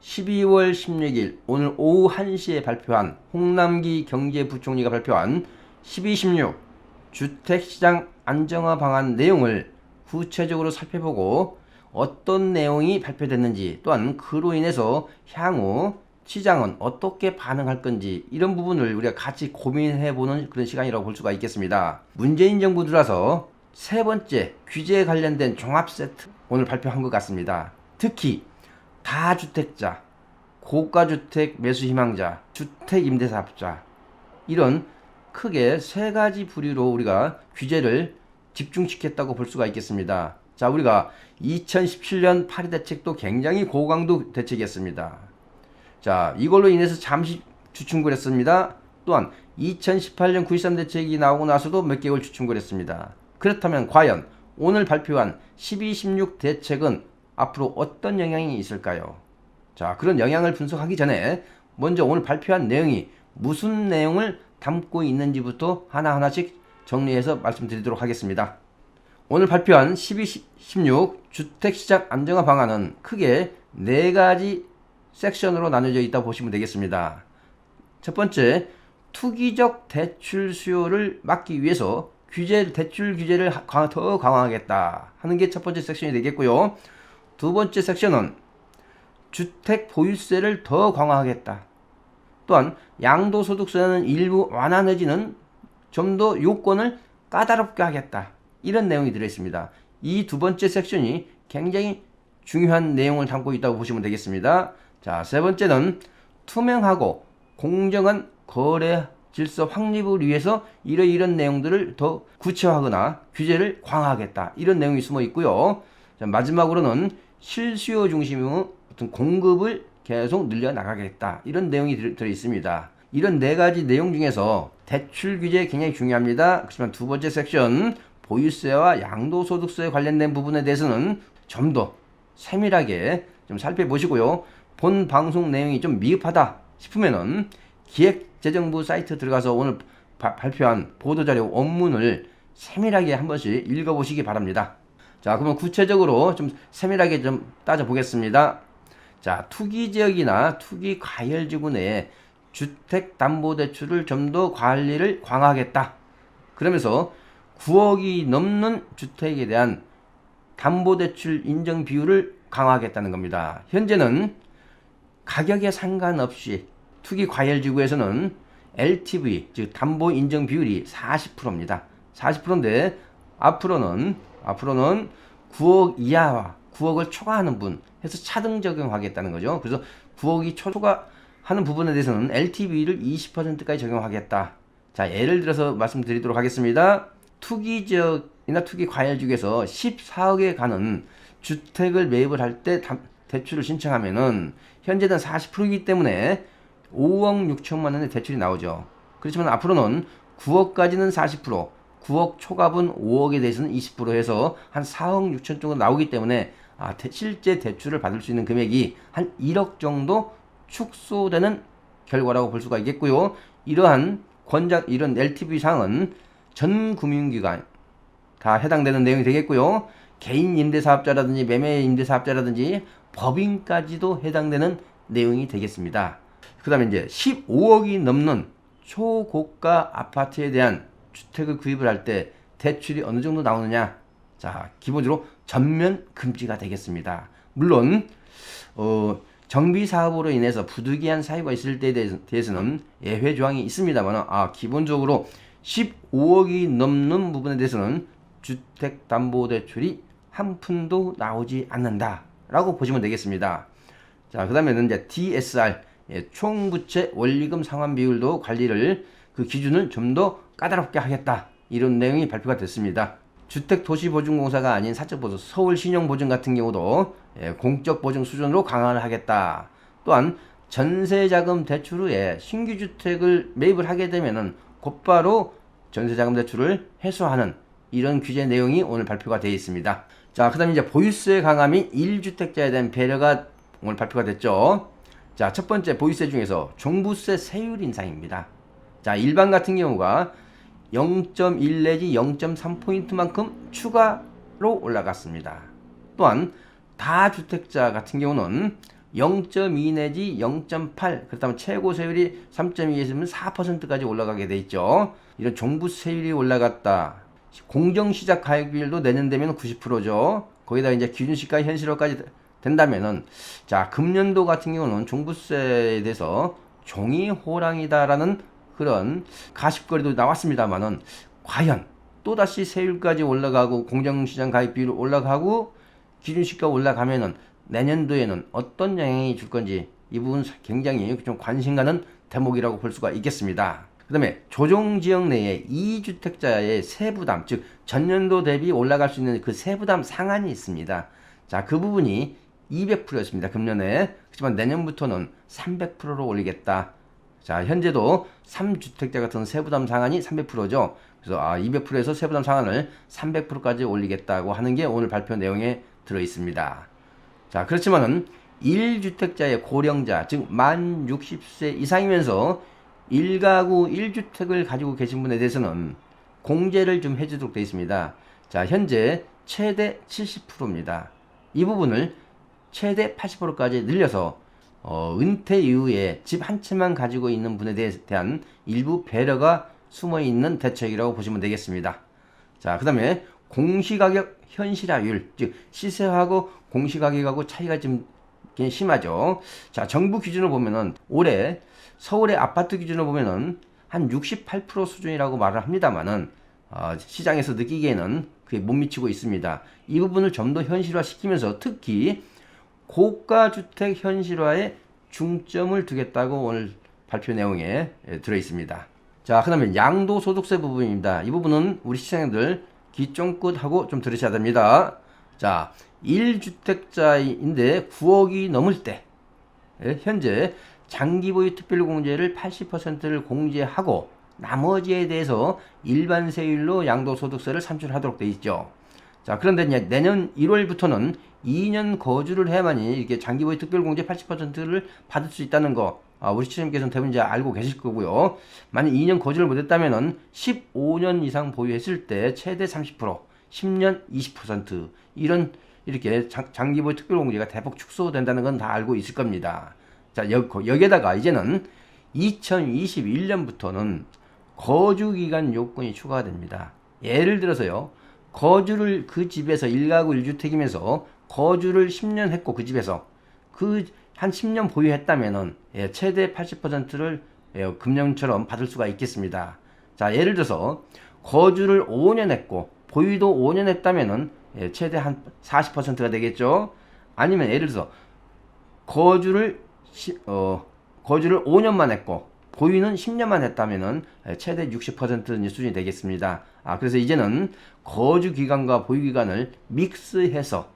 12월 16일 오늘 오후 1시에 발표한 홍남기 경제부총리가 발표한 12.16 주택시장 안정화 방안 내용을 구체적으로 살펴보고 어떤 내용이 발표됐는지, 또한 그로 인해서 향후 시장은 어떻게 반응할 건지, 이런 부분을 우리가 같이 고민해보는 그런 시간이라고 볼 수가 있겠습니다. 문재인 정부 들어서 세 번째 규제에 관련된 종합 세트 오늘 발표한 것 같습니다. 특히 다주택자, 고가주택 매수 희망자, 주택임대사업자, 이런 크게 세 가지 부류로 우리가 규제를 집중시켰다고 볼 수가 있겠습니다. 자, 우리가 2017년 파리 대책도 굉장히 고강도 대책이었습니다. 자, 이걸로 인해서 잠시 주춤을 했습니다. 또한 2018년 9.13 대책이 나오고 나서도 몇 개월 주춤을 했습니다. 그렇다면 과연 오늘 발표한 12.16 대책은 앞으로 어떤 영향이 있을까요? 자, 그런 영향을 분석하기 전에 먼저 오늘 발표한 내용이 무슨 내용을 담고 있는지부터 하나하나씩 정리해서 말씀드리도록 하겠습니다. 오늘 발표한 12.16 주택시장 안정화 방안은 크게 네 가지 섹션으로 나눠져 있다고 보시면 되겠습니다. 첫 번째, 투기적 대출 수요를 막기 위해서 대출 규제를 더 강화하겠다 하는 게 첫 번째 섹션이 되겠고요. 두 번째 섹션은 주택 보유세를 더 강화하겠다. 또한 양도소득세는 일부 완화 내지는 좀 더 요건을 까다롭게 하겠다. 이런 내용이 들어있습니다. 이 두 번째 섹션이 굉장히 중요한 내용을 담고 있다고 보시면 되겠습니다. 자, 세 번째는 투명하고 공정한 거래 질서 확립을 위해서 이런 내용들을 더 구체화하거나 규제를 강화하겠다. 이런 내용이 숨어 있고요. 자, 마지막으로는 실수요 중심의 어떤 공급을 계속 늘려나가겠다. 이런 내용이 들어 있습니다. 이런 네 가지 내용 중에서 대출 규제 굉장히 중요합니다. 그렇지만 두 번째 섹션 보유세와 양도소득세에 관련된 부분에 대해서는 좀 더 세밀하게 좀 살펴보시고요. 본 방송 내용이 좀 미흡하다 싶으면은 기획재정부 사이트 들어가서 오늘 발표한 보도자료 원문을 세밀하게 한 번씩 읽어보시기 바랍니다. 자, 그러면 구체적으로 좀 세밀하게 좀 따져보겠습니다. 자, 투기지역이나 투기과열지구 내에 주택담보대출을 좀 더 관리를 강화하겠다. 그러면서 9억이 넘는 주택에 대한 담보대출 인정 비율을 강화하겠다는 겁니다. 현재는 가격에 상관없이 투기과열지구에서는 LTV, 즉 담보 인정 비율이 40%입니다. 40%인데 앞으로는 9억 이하와 9억을 초과하는 분 해서 차등 적용하겠다는 거죠. 그래서 9억이 초과하는 부분에 대해서는 LTV를 20%까지 적용하겠다. 자, 예를 들어서 말씀드리도록 하겠습니다. 투기지역이나 투기과열지구에서 14억에 가는 주택을 매입을 할 때 대출을 신청하면은 현재는 40%이기 때문에 5억 6천만 원의 대출이 나오죠. 그렇지만 앞으로는 9억까지는 40%, 9억 초과분 5억에 대해서는 20% 해서 한 4억 6천 정도 나오기 때문에 실제 대출을 받을 수 있는 금액이 한 1억 정도 축소되는 결과라고 볼 수가 있겠고요. 이런 LTV 사항은 전 금융기관 다 해당되는 내용이 되겠고요. 개인 임대사업자라든지 매매 임대사업자라든지 법인까지도 해당되는 내용이 되겠습니다. 그 다음에 이제 15억이 넘는 초고가 아파트에 대한 주택을 구입을 할 때 대출이 어느 정도 나오느냐? 자, 기본적으로 전면 금지가 되겠습니다. 물론 정비 사업으로 인해서 부득이한 사유가 있을 때에 대해서는 예외 조항이 있습니다만 기본적으로 15억이 넘는 부분에 대해서는 주택담보대출이 한 푼도 나오지 않는다라고 보시면 되겠습니다. 자, 그 다음에는 이제 DSR, 총부채 원리금 상환 비율도 관리를 그 기준을 좀 더 까다롭게 하겠다. 이런 내용이 발표가 됐습니다. 주택도시보증공사가 아닌 사적보증, 서울신용보증 같은 경우도 공적 보증 수준으로 강화를 하겠다. 또한 전세자금 대출 후에 신규 주택을 매입을 하게 되면은 곧바로 전세자금 대출을 해소하는 이런 규제 내용이 오늘 발표가 되어 있습니다. 자, 그 다음에 이제 보유세 강화 및 1주택자에 대한 배려가 오늘 발표가 됐죠. 자, 첫 번째 보유세 중에서 종부세 세율 인상입니다. 자, 일반 같은 경우가 0.1 내지 0.3포인트만큼 추가로 올라갔습니다. 또한 다주택자 같은 경우는 0.2 내지 0.8, 그렇다면 최고 세율이 3.2에서는 4%까지 올라가게 돼 있죠. 이런 종부세율이 올라갔다. 공정시작 가액비율도 내년 되면 90%죠. 거기다 이제 기준시가 현실화까지 된다면은, 자, 금년도 같은 경우는 종부세에 대해서 종이 호랑이다라는 그런 가십거리도 나왔습니다만은, 과연 또다시 세율까지 올라가고 공정시장 가입비율 올라가고 기준시가 올라가면은 내년도에는 어떤 영향이 줄 건지, 이 부분 굉장히 좀 관심 가는 대목이라고 볼 수가 있겠습니다. 그 다음에 조정지역 내에 2주택자의 세부담, 즉 전년도 대비 올라갈 수 있는 그 세부담 상한이 있습니다. 자, 그 부분이 200%였습니다. 금년에. 그렇지만 내년부터는 300%로 올리겠다. 자, 현재도 3주택자 같은 세부담 상한이 300%죠. 그래서 200%에서 세부담 상한을 300%까지 올리겠다고 하는 게 오늘 발표 내용에 들어 있습니다. 자, 그렇지만은 1주택자의 고령자, 즉 만 60세 이상이면서 1가구 1주택을 가지고 계신 분에 대해서는 공제를 좀 해주도록 되어 있습니다. 자, 현재 최대 70%입니다. 이 부분을 최대 80%까지 늘려서 은퇴 이후에 집 한 채만 가지고 있는 분에 대한 일부 배려가 숨어있는 대책이라고 보시면 되겠습니다. 자, 그 다음에 공시가격 현실화율, 즉 시세하고 공시가격하고 차이가 좀 심하죠. 자, 정부 기준으로 보면은 올해 서울의 아파트 기준으로 보면은 한 68% 수준이라고 말을 합니다만은 시장에서 느끼기에는 그게 못 미치고 있습니다. 이 부분을 좀 더 현실화시키면서 특히 고가주택 현실화에 중점을 두겠다고 오늘 발표 내용에 들어 있습니다. 자, 그 다음에 양도소득세 부분입니다. 이 부분은 우리 시청자들 귀 쫑긋 하고 좀 들으셔야 됩니다. 자, 1주택자인데 9억이 넘을 때 현재 장기보유 특별공제를 80%를 공제하고 나머지에 대해서 일반 세율로 양도소득세를 산출하도록 되어 있죠. 자, 그런데 내년 1월부터는 2년 거주를 해야만이 이렇게 장기보유 특별공제 80%를 받을 수 있다는 거, 우리 시청자님께서는 대부분 이제 알고 계실 거고요. 만약 2년 거주를 못했다면은 15년 이상 보유했을 때 최대 30%, 10년 20% 이렇게 장기보유 특별공제가 대폭 축소된다는 건 다 알고 있을 겁니다. 자, 여기에다가 이제는 2021년부터는 거주기간 요건이 추가가 됩니다. 예를 들어서요, 거주를 그 집에서 1가구 1주택이면서 거주를 10년 했고 그 집에서 한 10년 보유했다면은 최대 80%를 금년처럼 받을 수가 있겠습니다. 자, 예를 들어서 거주를 5년 했고 보유도 5년 했다면은 최대 한 40%가 되겠죠. 아니면 예를 들어서 거주를 5년만 했고 보유는 10년만 했다면은 최대 60% 수준이 되겠습니다. 그래서 이제는 거주 기간과 보유 기간을 믹스해서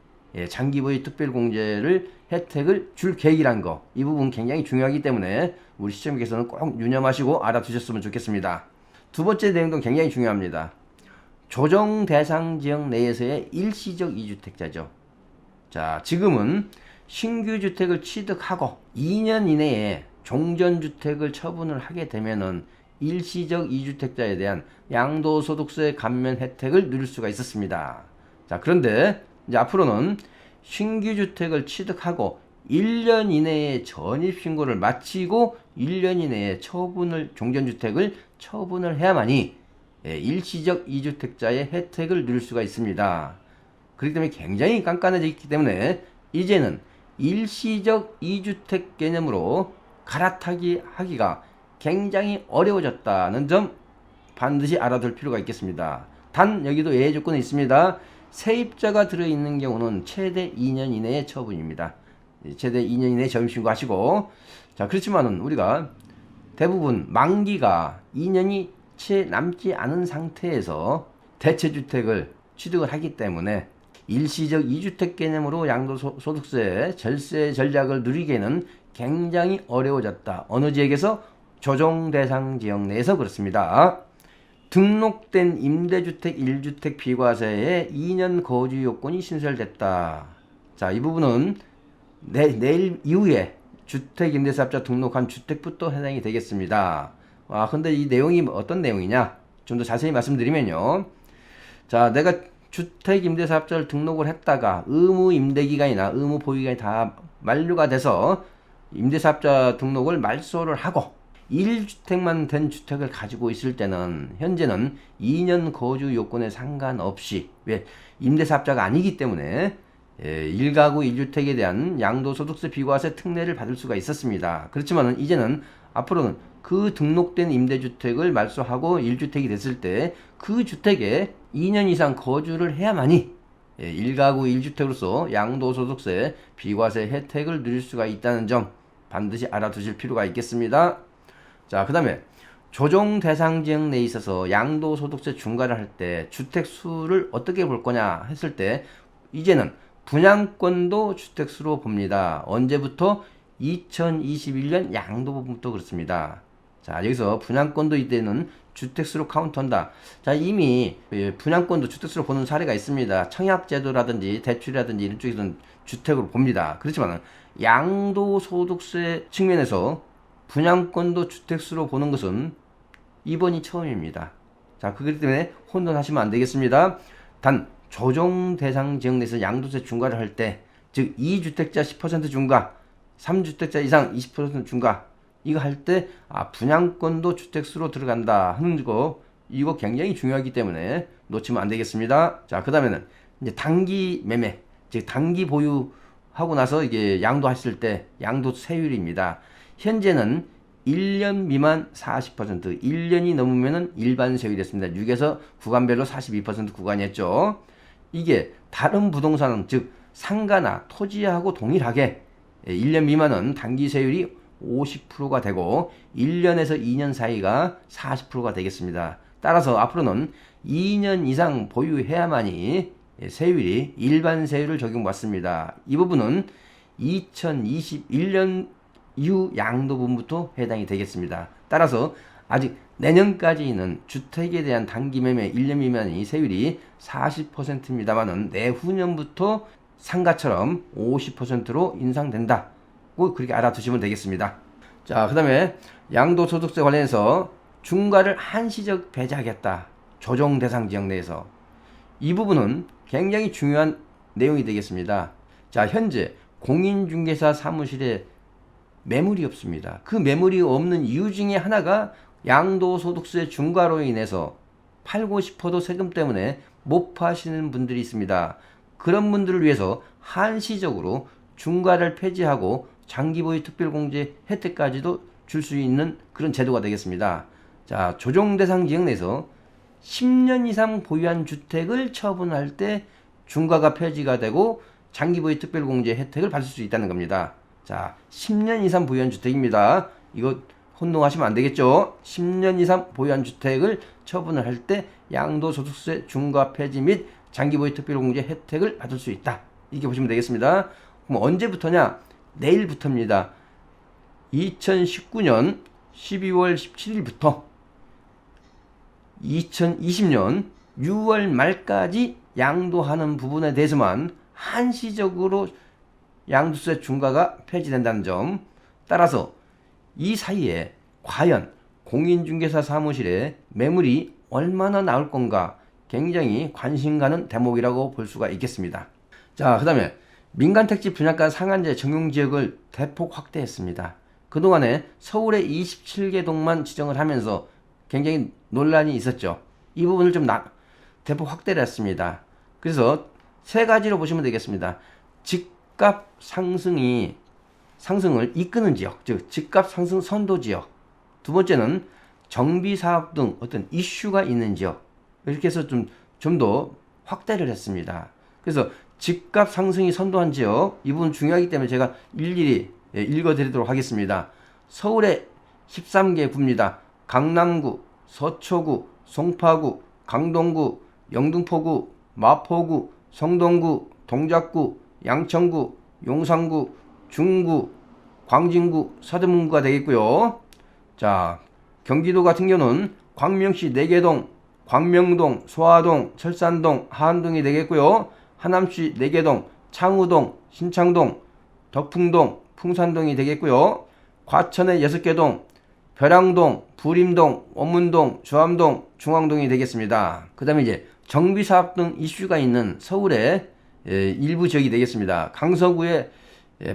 장기 보유 특별공제를 혜택을 줄 계획이란 거, 이 부분 굉장히 중요하기 때문에 우리 시청자께서는 꼭 유념하시고 알아두셨으면 좋겠습니다. 두 번째 내용도 굉장히 중요합니다. 조정 대상 지역 내에서의 일시적 2주택자죠. 자, 지금은 신규 주택을 취득하고 2년 이내에 종전주택을 처분을 하게 되면은 일시적 2주택자에 대한 양도소득세 감면 혜택을 누릴 수가 있었습니다. 자, 그런데 이제 앞으로는 신규 주택을 취득하고 1년 이내에 전입신고를 마치고 1년 이내에 종전주택을 처분을 해야만이 일시적 2주택자의 혜택을 누릴 수가 있습니다. 그렇기 때문에 굉장히 깐깐해졌기 때문에 이제는 일시적 2주택 개념으로 갈아타기 하기가 굉장히 어려워졌다는 점 반드시 알아둘 필요가 있겠습니다. 단 여기도 예외 조건이 있습니다. 세입자가 들어있는 경우는 최대 2년 이내의 처분입니다. 최대 2년 이내에 전입신고 하시고, 자, 그렇지만은 우리가 대부분 만기가 2년이 채 남지 않은 상태에서 대체주택을 취득을 하기 때문에 일시적 2주택 개념으로 양도소득세 절세 전략을 누리기에는 굉장히 어려워졌다. 어느 지역에서 조정 대상 지역 내에서 그렇습니다. 등록된 임대주택 1주택 비과세에 2년 거주 요건이 신설됐다. 자, 이 부분은 내일 이후에 주택임대사업자 등록한 주택부터 해당이 되겠습니다. 근데 이 내용이 어떤 내용이냐? 좀 더 자세히 말씀드리면요. 자, 내가 주택임대사업자를 등록을 했다가 의무 임대기간이나 의무 보유기간이 다 만료가 돼서 임대사업자 등록을 말소를 하고 1주택만 된 주택을 가지고 있을 때는 현재는 2년 거주 요건에 상관없이 왜 임대사업자가 아니기 때문에 1가구 1주택에 대한 양도소득세 비과세 특례를 받을 수가 있었습니다. 그렇지만 이제는 앞으로는 그 등록된 임대주택을 말소하고 1주택이 됐을 때 그 주택에 2년 이상 거주를 해야만이 1가구 1주택으로서 양도소득세 비과세 혜택을 누릴 수가 있다는 점 반드시 알아두실 필요가 있겠습니다. 자, 그 다음에 조정 대상 지역 내에 있어서 양도소득세 중과를 할 때 주택수를 어떻게 볼 거냐 했을 때 이제는 분양권도 주택수로 봅니다. 언제부터? 2021년 양도부부터 그렇습니다. 자, 여기서 분양권도 이때는 주택수로 카운트한다. 자, 이미 분양권도 주택수로 보는 사례가 있습니다. 청약제도라든지 대출이라든지 이런 쪽에서는 주택으로 봅니다. 그렇지만 양도소득세 측면에서 분양권도 주택수로 보는 것은 이번이 처음입니다. 자, 그렇기 때문에 혼돈하시면 안 되겠습니다. 단 조정 대상 지역 내에서 양도세 중과를 할 때, 즉 2주택자 10% 중과, 3주택자 이상 20% 중과, 이거 할 때 분양권도 주택수로 들어간다 하는 거, 이거 굉장히 중요하기 때문에 놓치면 안 되겠습니다. 자, 그 다음에는 이제 단기 매매, 즉 단기 보유하고 나서 이게 양도하실 때 양도세율입니다. 현재는 1년 미만 40%, 1년이 넘으면은 일반 세율이 됐습니다. 6에서 구간별로 42% 구간이었죠. 이게 다른 부동산, 즉 상가나 토지하고 동일하게 1년 미만은 단기 세율이 50%가 되고 1년에서 2년 사이가 40%가 되겠습니다. 따라서 앞으로는 2년 이상 보유해야만이 세율이 일반 세율을 적용받습니다. 이 부분은 2021년 이후 양도분부터 해당이 되겠습니다. 따라서 아직 내년까지는 주택에 대한 단기 매매 1년 미만이 세율이 40%입니다만은 내후년부터 상가처럼 50%로 인상된다고 그렇게 알아두시면 되겠습니다. 자, 그 다음에 양도소득세 관련해서 중과를 한시적 배제하겠다. 조정 대상 지역 내에서. 이 부분은 굉장히 중요한 내용이 되겠습니다. 자, 현재 공인중개사 사무실에 매물이 없습니다. 그 매물이 없는 이유 중에 하나가 양도소득세 중과로 인해서 팔고 싶어도 세금 때문에 못 파시는 분들이 있습니다. 그런 분들을 위해서 한시적으로 중과를 폐지하고 장기보유 특별공제 혜택까지도 줄 수 있는 그런 제도가 되겠습니다. 자, 조정 대상 지역 내에서 10년 이상 보유한 주택을 처분할 때 중과가 폐지가 되고 장기보유 특별공제 혜택을 받을 수 있다는 겁니다. 자, 10년 이상 보유한 주택입니다. 이거 혼동하시면 안 되겠죠? 10년 이상 보유한 주택을 처분을 할 때 양도소득세 중과 폐지 및 장기보유 특별공제 혜택을 받을 수 있다. 이렇게 보시면 되겠습니다. 그럼 언제부터냐? 내일부터입니다. 2019년 12월 17일부터 2020년 6월 말까지 양도하는 부분에 대해서만 한시적으로 양도세 중과가 폐지된다는 점. 따라서 이 사이에 과연 공인중개사 사무실에 매물이 얼마나 나올 건가 굉장히 관심 가는 대목이라고 볼 수가 있겠습니다. 자, 그 다음에 민간택지 분양가 상한제 적용지역을 대폭 확대했습니다. 그동안에 서울의 27개 동만 지정을 하면서 굉장히 논란이 있었죠. 이 부분을 좀 대폭 확대를 했습니다. 그래서 세 가지로 보시면 되겠습니다. 집값 상승을 이끄는 지역, 즉 집값 상승 선도 지역. 두 번째는 정비 사업 등 어떤 이슈가 있는 지역. 이렇게 해서 좀 더 확대를 했습니다. 그래서 집값 상승이 선도한 지역, 이 부분 중요하기 때문에 제가 일일이 읽어드리도록 하겠습니다. 서울의 13개 구입니다. 강남구, 서초구, 송파구, 강동구, 영등포구, 마포구, 성동구, 동작구, 양천구, 용산구, 중구, 광진구, 서대문구가 되겠고요. 자, 경기도 같은 경우는 광명시 내계동, 광명동, 소화동, 철산동, 하안동이 되겠고요. 하남시 내계동, 창우동, 신창동, 덕풍동, 풍산동이 되겠고요. 과천의 6개 동, 벼랑동, 부림동, 원문동, 주암동, 중앙동이 되겠습니다. 그 다음에 이제 정비사업 등 이슈가 있는 서울의 일부 지역이 되겠습니다. 강서구의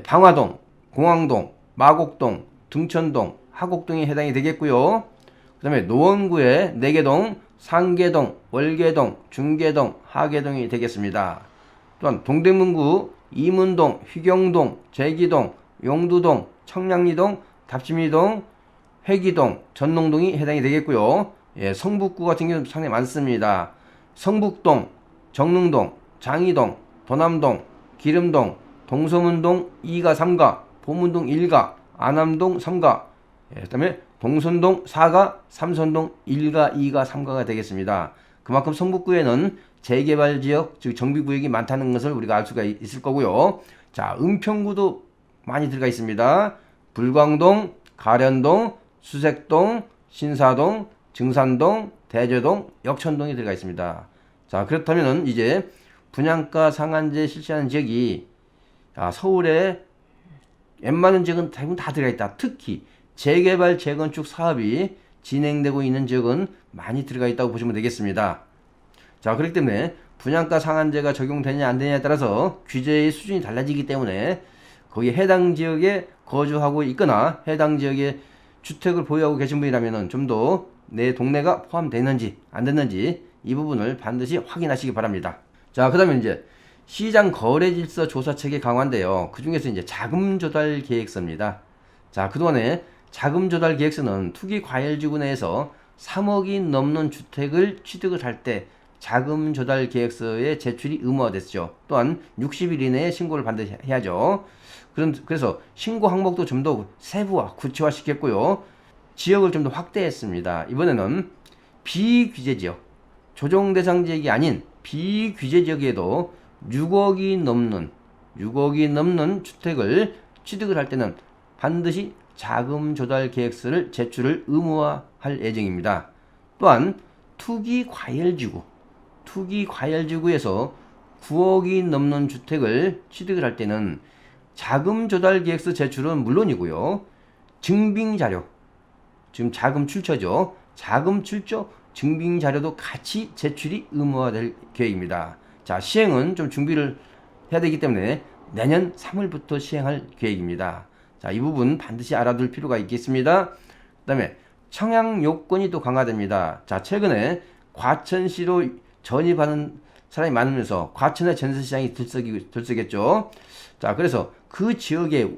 방화동, 공항동, 마곡동, 등천동, 하곡동이 해당이 되겠고요. 그 다음에 노원구의 내계동, 상계동, 월계동, 중계동, 하계동이 되겠습니다. 또한 동대문구 이문동, 휘경동, 제기동, 용두동, 청량리동, 답심리동, 회기동, 전농동이 해당이 되겠고요. 성북구 같은 경우는 상당히 많습니다. 성북동, 정릉동, 장이동, 도남동, 기름동, 동서문동 2가 3가, 보문동 1가, 안암동 3가, 그 다음에 동선동 4가, 삼선동 1가, 2가, 3가가 되겠습니다. 그만큼 성북구에는 재개발 지역, 즉 정비구역이 많다는 것을 우리가 알 수가 있을 거고요. 자, 은평구도 많이 들어가 있습니다. 불광동, 가련동, 수색동, 신사동, 증산동, 대저동, 역천동이 들어가 있습니다. 자, 그렇다면 이제 분양가 상한제 실시하는 지역이 서울에 웬만한 지역은 대부분 다 들어가 있다. 특히 재개발 재건축 사업이 진행되고 있는 지역은 많이 들어가 있다고 보시면 되겠습니다. 자, 그렇기 때문에 분양가 상한제가 적용되냐 안 되냐에 따라서 규제의 수준이 달라지기 때문에 거기 해당 지역에 거주하고 있거나 해당 지역에 주택을 보유하고 계신 분이라면 좀 더 내 동네가 포함되는지 안 됐는지 이 부분을 반드시 확인하시기 바랍니다. 자, 그 다음에 이제 시장 거래 질서 조사 체계 강화인데요. 그 중에서 이제 자금 조달 계획서입니다. 자, 그동안에 자금 조달 계획서는 투기 과열지구 내에서 3억이 넘는 주택을 취득을 할 때 자금 조달 계획서의 제출이 의무화됐죠. 또한 60일 이내에 신고를 반드시 해야죠. 그래서 신고 항목도 좀 더 세부화, 구체화 시켰고요. 지역을 좀 더 확대했습니다. 이번에는 비규제 지역, 조정 대상 지역이 아닌 비규제 지역에도 6억이 넘는 주택을 취득을 할 때는 반드시 자금 조달 계획서를 제출을 의무화할 예정입니다. 또한 투기 과열지구에서 9억이 넘는 주택을 취득을 할 때는 자금 조달 계획서 제출은 물론이고요. 증빙 자료, 지금 자금 출처죠. 자금 출처 증빙 자료도 같이 제출이 의무화될 계획입니다. 자, 시행은 좀 준비를 해야 되기 때문에 내년 3월부터 시행할 계획입니다. 자, 이 부분 반드시 알아둘 필요가 있겠습니다. 그 다음에 청약 요건이 또 강화됩니다. 자, 최근에 과천시로 전입하는 사람이 많으면서 과천의 전세시장이 들썩였죠. 자, 그래서 그 지역에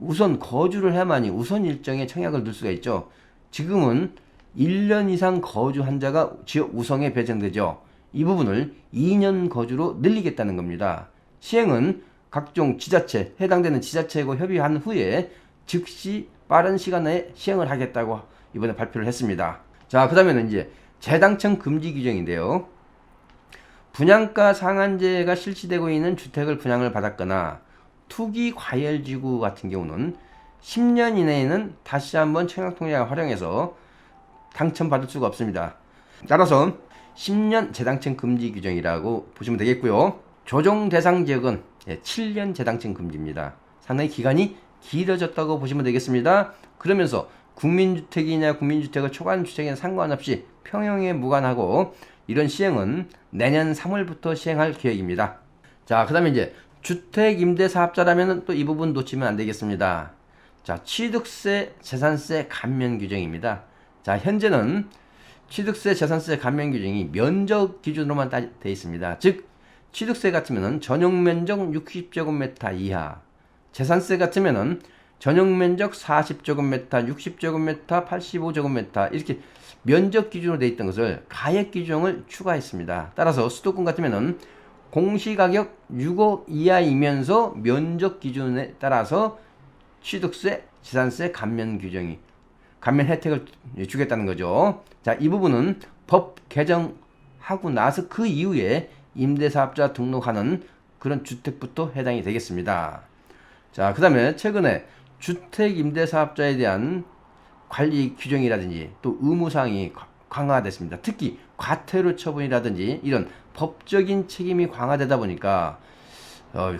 우선 거주를 해야만이 우선 일정에 청약을 넣을 수가 있죠. 지금은 1년 이상 거주한 자가 지역 우선에 배정되죠. 이 부분을 2년 거주로 늘리겠다는 겁니다. 시행은 각종 지자체, 해당되는 지자체하고 협의한 후에 즉시 빠른 시간 내에 시행을 하겠다고 이번에 발표를 했습니다. 자, 그 다음에는 이제 재당첨 금지 규정인데요. 분양가 상한제가 실시되고 있는 주택을 분양을 받았거나 투기 과열지구 같은 경우는 10년 이내에는 다시 한번 청약통장을 활용해서 당첨받을 수가 없습니다. 따라서 10년 재당첨 금지 규정이라고 보시면 되겠고요. 조정 대상 지역은 7년 재당첨 금지입니다. 상당히 기간이 길어졌다고 보시면 되겠습니다. 그러면서 국민주택이냐 국민주택을 초과주택이나 상관없이 평형에 무관하고 이런 시행은 내년 3월부터 시행할 계획입니다. 자, 그 다음에 이제 주택임대사업자라면 또 이 부분 놓치면 안 되겠습니다. 자, 취득세, 재산세 감면 규정입니다. 자, 현재는 취득세, 재산세 감면 규정이 면적 기준으로만 되어 있습니다. 즉, 취득세 같으면은 전용면적 60제곱미터 이하, 재산세 같으면은 전용면적 40제곱미터, 60제곱미터, 85제곱미터 이렇게 면적 기준으로 되어 있던 것을 가액 규정을 추가했습니다. 따라서 수도권 같으면은 공시가격 6억 이하이면서 면적 기준에 따라서 취득세, 재산세 감면 혜택을 주겠다는 거죠. 자, 이 부분은 법 개정하고 나서 그 이후에 임대사업자 등록하는 그런 주택부터 해당이 되겠습니다. 자, 그 다음에 최근에 주택임대사업자에 대한 관리 규정이라든지 또 의무사항이 강화됐습니다. 특히 과태료 처분이라든지 이런 법적인 책임이 강화되다 보니까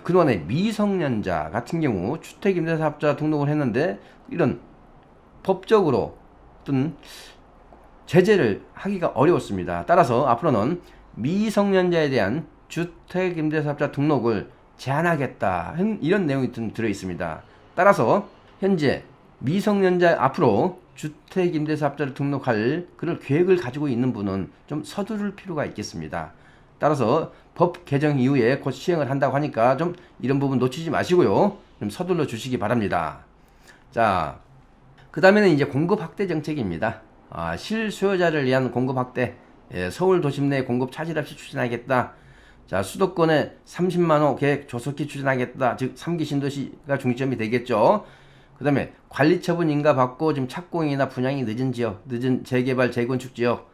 그동안에 미성년자 같은 경우 주택임대사업자 등록을 했는데 이런 법적으로 어떤 제재를 하기가 어려웠습니다. 따라서 앞으로는 미성년자에 대한 주택임대사업자 등록을 제한하겠다. 이런 내용이 좀 들어 있습니다. 따라서 현재 미성년자 앞으로 주택임대사업자를 등록할 그런 계획을 가지고 있는 분은 좀 서두를 필요가 있겠습니다. 따라서 법 개정 이후에 곧 시행을 한다고 하니까 좀 이런 부분 놓치지 마시고요. 좀 서둘러 주시기 바랍니다. 자, 그 다음에는 이제 공급 확대 정책입니다. 실수요자를 위한 공급 확대, 서울 도심 내 공급 차질 없이 추진하겠다. 자, 수도권에 30만호 계획 조속히 추진하겠다. 즉 3기 신도시가 중점이 되겠죠. 그 다음에 관리처분 인가받고 지금 착공이나 분양이 늦은 지역, 늦은 재개발 재건축 지역,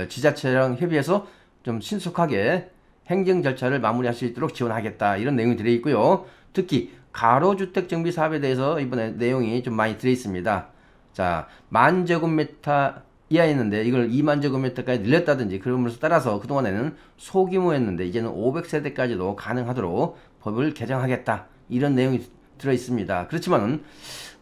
지자체랑 협의해서 좀 신속하게 행정 절차를 마무리할 수 있도록 지원하겠다. 이런 내용이 들어있고요. 특히 가로주택 정비 사업에 대해서 이번에 내용이 좀 많이 들어있습니다. 자, 10,000제곱미터 이하였는데 이걸 20,000제곱미터까지 늘렸다든지 그럼으로써 따라서 그동안에는 소규모였는데 이제는 500세대까지도 가능하도록 법을 개정하겠다. 이런 내용이 들어있습니다. 그렇지만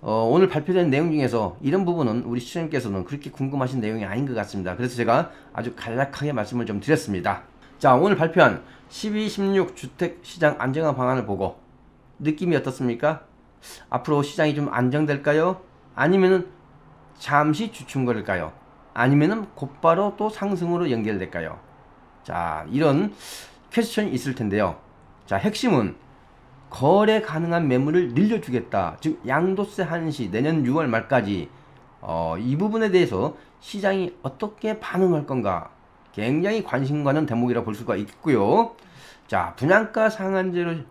오늘 발표된 내용 중에서 이런 부분은 우리 시청자께서는 그렇게 궁금하신 내용이 아닌 것 같습니다. 그래서 제가 아주 간략하게 말씀을 좀 드렸습니다. 자, 오늘 발표한 12, 16 주택시장 안정화 방안을 보고 느낌이 어떻습니까? 앞으로 시장이 좀 안정될까요? 아니면은 잠시 주춤거릴까요? 아니면은 곧바로 또 상승으로 연결될까요? 자, 이런 퀘스천이 있을 텐데요. 자, 핵심은 거래 가능한 매물을 늘려주겠다. 즉 양도세 한시 내년 6월 말까지 이 부분에 대해서 시장이 어떻게 반응할 건가 굉장히 관심 가는 대목이라 볼 수가 있고요. 자, 분양가 상한제의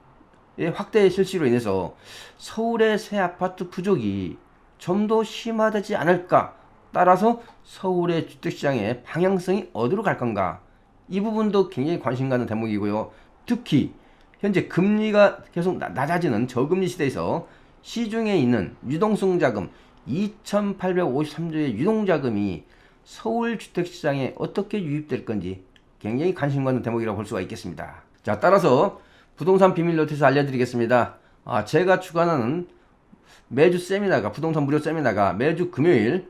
확대 실시로 인해서 서울의 새 아파트 부족이 좀 더 심화되지 않을까. 따라서 서울의 주택시장의 방향성이 어디로 갈 건가. 이 부분도 굉장히 관심 가는 대목이고요. 특히 현재 금리가 계속 낮아지는 저금리 시대에서 시중에 있는 유동성 자금 2,853조의 유동자금이 서울 주택시장에 어떻게 유입될 건지 굉장히 관심 가는 대목이라고 볼 수가 있겠습니다. 자, 따라서 부동산 비밀 노티스 알려드리겠습니다. 제가 주관하는 매주 세미나가 부동산 무료 세미나가 매주 금요일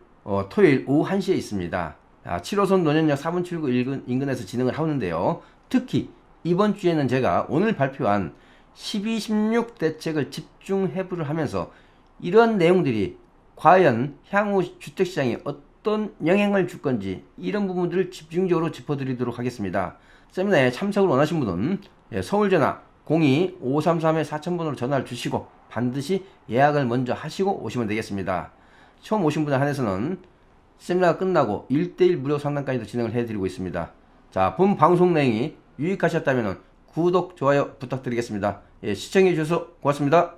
토요일 오후 1시에 있습니다. 7호선 논현역 4분 출구 인근에서 진행을 하는데요. 특히 이번 주에는 제가 오늘 발표한 12, 16 대책을 집중 해부를 하면서 이런 내용들이 과연 향후 주택시장에 어떤 영향을 줄 건지 이런 부분들을 집중적으로 짚어드리도록 하겠습니다. 세미나에 참석을 원하신 분은 서울전화 02-533-4000번으로 전화를 주시고 반드시 예약을 먼저 하시고 오시면 되겠습니다. 처음 오신 분에 한해서는 세미나가 끝나고 1:1 무료 상담까지도 진행을 해드리고 있습니다. 자, 본 방송 내용이 유익하셨다면 구독, 좋아요 부탁드리겠습니다. 시청해 주셔서 고맙습니다.